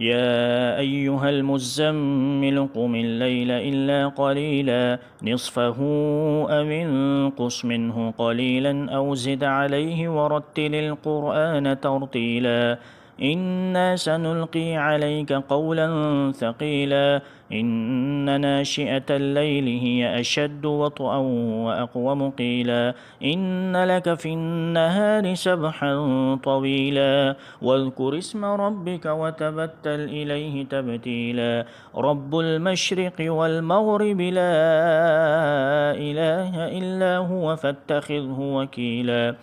يا أيها المزمل قم الليل إلا قليلا نصفه أو انقص منه قليلا أو زد عليه ورتل القرآن ترتيلا إنا سنلقي عليك قولا ثقيلا إن ناشئة الليل هي أشد وطئا وأقوم قيلا إن لك في النهار سبحا طويلا واذكر اسم ربك وتبتل إليه تبتيلا رب المشرق والمغرب لا إله إلا هو فاتخذه وكيلا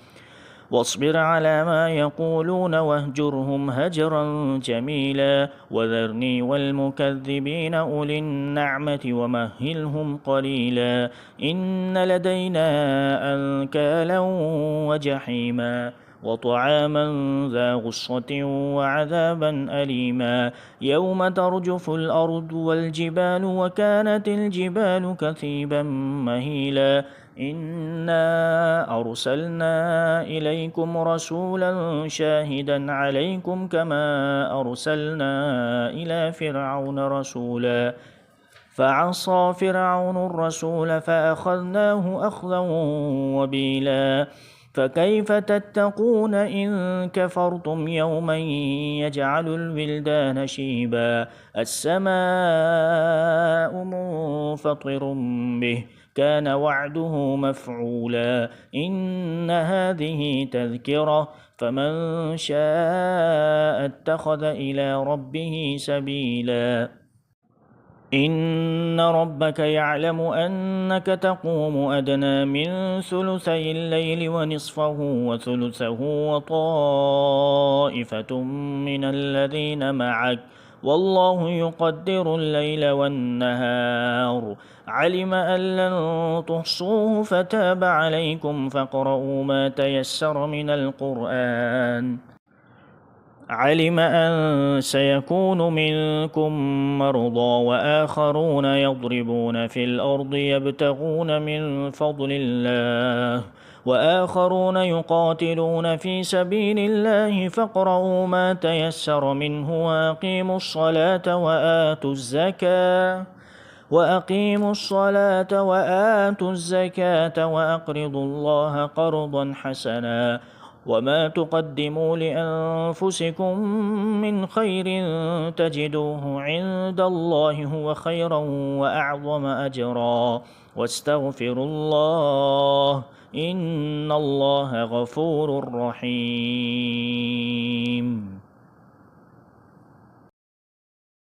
واصبر على ما يقولون واهجرهم هجرا جميلا وذرني والمكذبين أولي النعمة ومهلهم قليلا إن لدينا أنكالا وجحيما وطعاما ذا غصة وعذابا أليما يوم ترجف الأرض والجبال وكانت الجبال كثيبا مهيلا إنا أرسلنا إليكم رسولا شاهدا عليكم كما أرسلنا إلى فرعون رسولا فعصى فرعون الرسول فأخذناه أخذا وبيلا فكيف تتقون إن كفرتم يوما يجعل الولدان شيبا السماء منفطر به كان وعده مفعولا إن هذه تذكرة فمن شاء اتخذ إلى ربه سبيلا إن ربك يعلم أنك تقوم أدنى من ثلثي الليل ونصفه وثلثه وطائفة من الذين معك والله يقدر الليل والنهار علم أن لن تحصوه فتاب عليكم فاقرؤوا ما تيسر من القرآن علم أن سيكون منكم مرضى وآخرون يضربون في الأرض يبتغون من فضل الله وآخرون يقاتلون في سبيل الله فاقرؤوا ما تيسر منه وأقيموا الصلاة وآتوا الزكاة وأقرضوا الله قرضا حسنا وما تقدموا لأنفسكم من خير تجدوه عند الله هو خيرا وأعظم أجرا واستغفروا الله إن الله غفور رحيم